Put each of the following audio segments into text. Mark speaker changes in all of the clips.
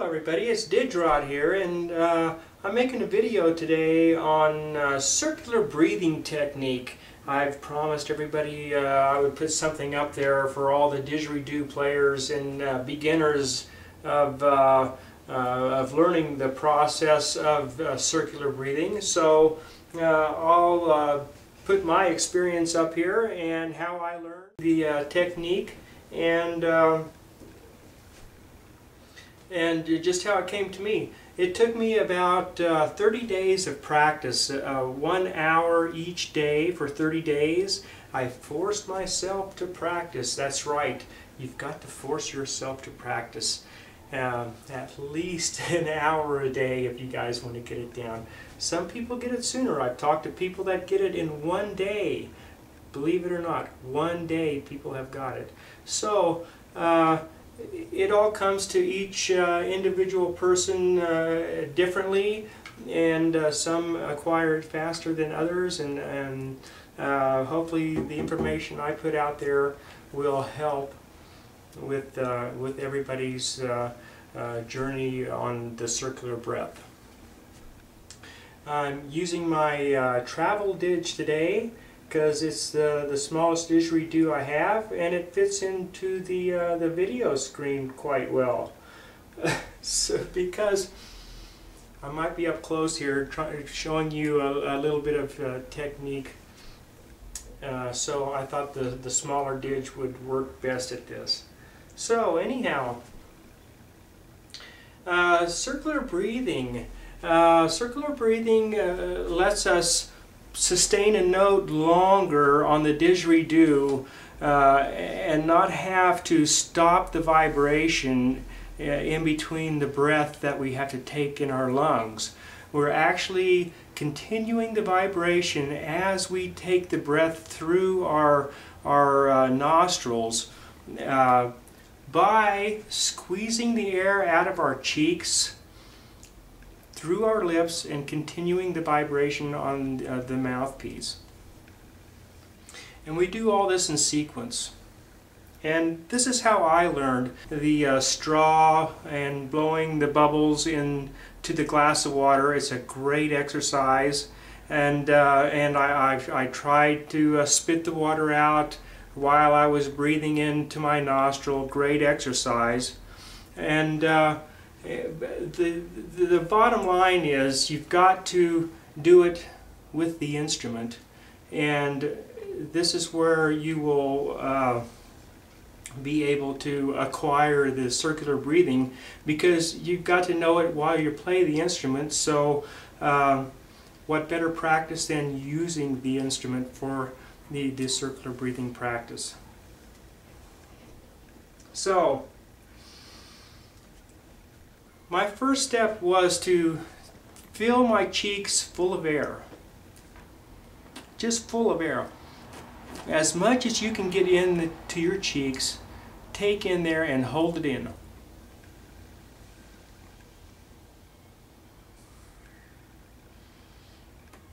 Speaker 1: everybody, it's Didrod here, and I'm making a video today on circular breathing technique. I've promised everybody I would put something up there for all the didgeridoo players and beginners of learning the process of circular breathing. So I'll put my experience up here and how I learned the technique and just how it came to me. It took me about 30 days of practice, 1 hour each day for 30 days. I forced myself to practice. That's right, you've got to force yourself to practice. At least an hour a day if you guys want to get it down. Some people get it sooner. I've talked to people that get it in 1 day. Believe it or not, 1 day people have got it. So it all comes to each individual person differently, and some acquire it faster than others, and hopefully the information I put out there will help with everybody's journey on the circular breath. I'm using my travel didge today because it's the smallest didgeridoo I have, and it fits into the video screen quite well. So because I might be up close here showing you a little bit of technique, so I thought the smaller didge would work best at this. So anyhow, circular breathing. Circular breathing lets us sustain a note longer on the didgeridoo and not have to stop the vibration in between the breath that we have to take in our lungs. We're actually continuing the vibration as we take the breath through our nostrils by squeezing the air out of our cheeks through our lips and continuing the vibration on the mouthpiece. And we do all this in sequence. And this is how I learned the straw and blowing the bubbles into the glass of water. It's a great exercise, and I tried to spit the water out while I was breathing into my nostril. Great exercise. And the bottom line is you've got to do it with the instrument, and this is where you will be able to acquire the circular breathing, because you've got to know it while you play the instrument. So what better practice than using the instrument for the circular breathing practice. So my first step was to fill my cheeks full of air. Just full of air. As much as you can get into your cheeks, take in there and hold it in.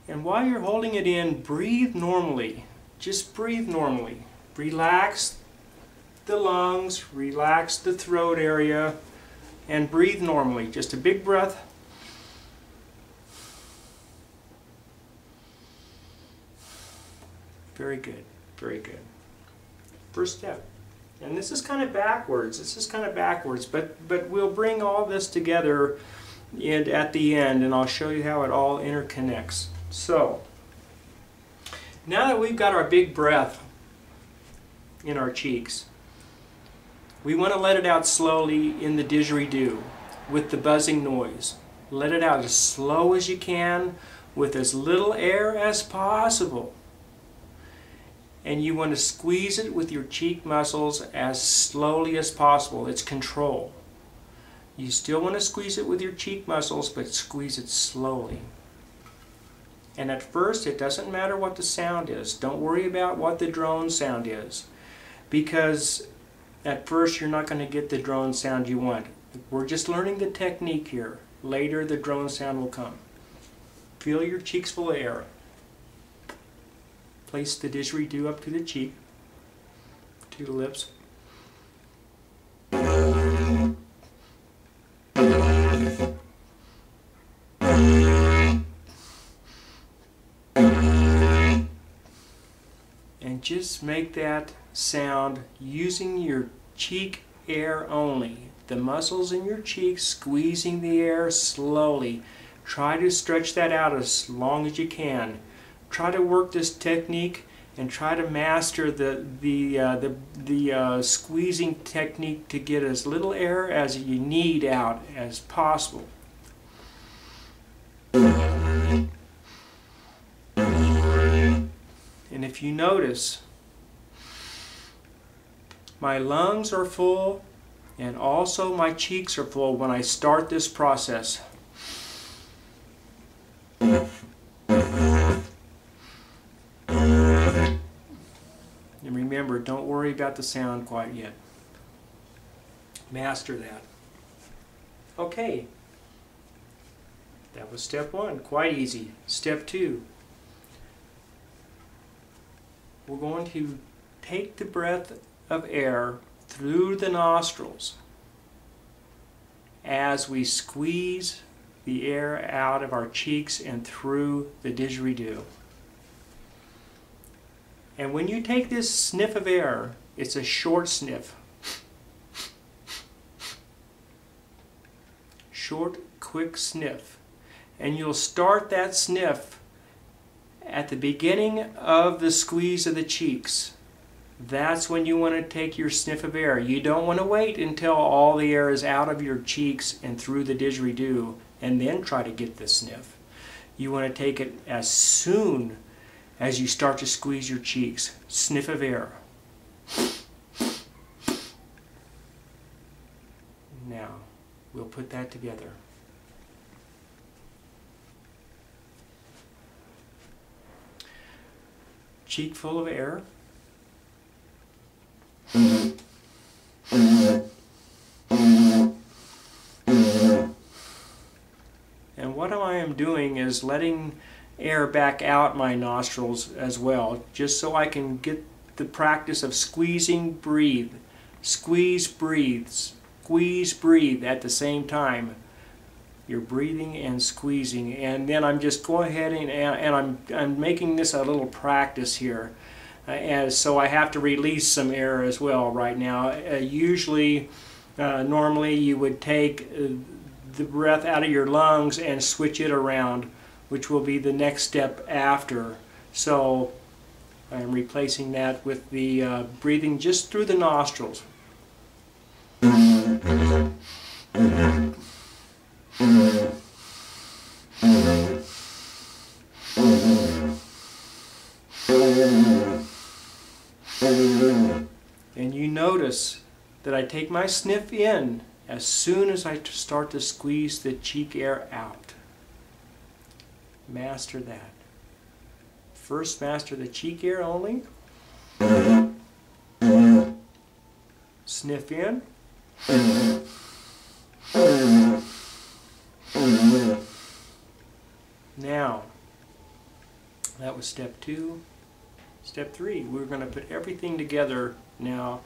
Speaker 1: And while you're holding it in, breathe normally. Just breathe normally. Relax the lungs, relax the throat area, and breathe normally. Just a big breath. Very good, very good. First step. And this is kind of backwards. But we'll bring all this together at the end, and I'll show you how it all interconnects. So, now that we've got our big breath in our cheeks, we want to let it out slowly in the didgeridoo with the buzzing noise. Let it out as slow as you can with as little air as possible. And you want to squeeze it with your cheek muscles as slowly as possible. It's control. You still want to squeeze it with your cheek muscles, but squeeze it slowly. And at first, it doesn't matter what the sound is. Don't worry about what the drone sound is, because at first you're not going to get the drone sound you want. We're just learning the technique here. Later the drone sound will come. Fill your cheeks full of air. Place the didgeridoo up to the cheek, to the lips. just make that sound using your cheek air only. The muscles in your cheeks squeezing the air slowly. Try to stretch that out as long as you can. Try to work this technique and try to master the squeezing technique to get as little air as you need out as possible. And if you notice, my lungs are full and also my cheeks are full when I start this process. And remember, don't worry about the sound quite yet. Master that. Okay. That was step one. Quite easy. Step two. We're going to take the breath of air through the nostrils as we squeeze the air out of our cheeks and through the didgeridoo. And when you take this sniff of air, it's a short sniff. Short, quick sniff. And you'll start that sniff at the beginning of the squeeze of the cheeks. That's when you want to take your sniff of air. You don't want to wait until all the air is out of your cheeks and through the didgeridoo and then try to get the sniff. You want to take it as soon as you start to squeeze your cheeks. Sniff of air. Now, we'll put that together. Cheek full of air. And what I am doing is letting air back out my nostrils as well, just so I can get the practice of squeezing, breathe, squeeze, breathe, squeeze, breathe at the same time. You're breathing and squeezing, and then I'm just going ahead and I'm making this a little practice here, so I have to release some air as well right now. Normally you would take the breath out of your lungs and switch it around, which will be the next step after. So I'm replacing that with the breathing just through the nostrils. And you notice that I take my sniff in as soon as I start to squeeze the cheek air out. Master that. First, master the cheek air only. Sniff in. Now, that was step two. Step three, we're going to put everything together now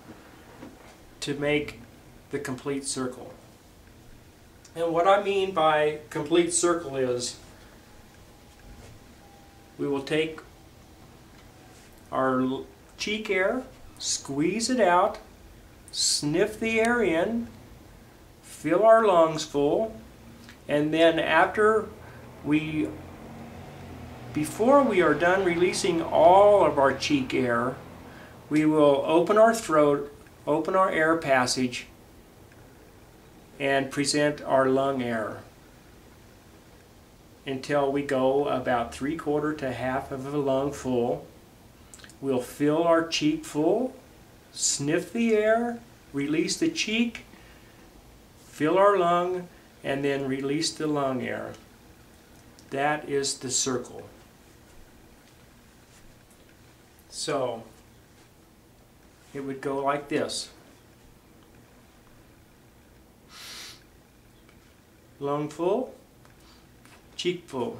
Speaker 1: to make the complete circle. And what I mean by complete circle is we will take our cheek air, squeeze it out, sniff the air in, fill our lungs full, and then before we are done releasing all of our cheek air, we will open our throat, open our air passage, and present our lung air until we go about 3/4 to half of a lung full. We'll fill our cheek full, sniff the air, release the cheek, fill our lung, and then release the lung air. That is the circle. So it would go like this. Lung full, cheek full.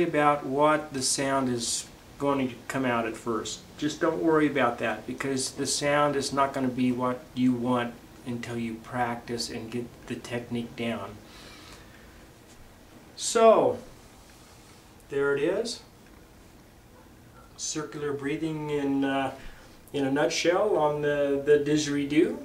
Speaker 1: about what the sound is going to come out at first. Just don't worry about that, because the sound is not going to be what you want until you practice and get the technique down. So, there it is. Circular breathing in a nutshell on the didgeridoo.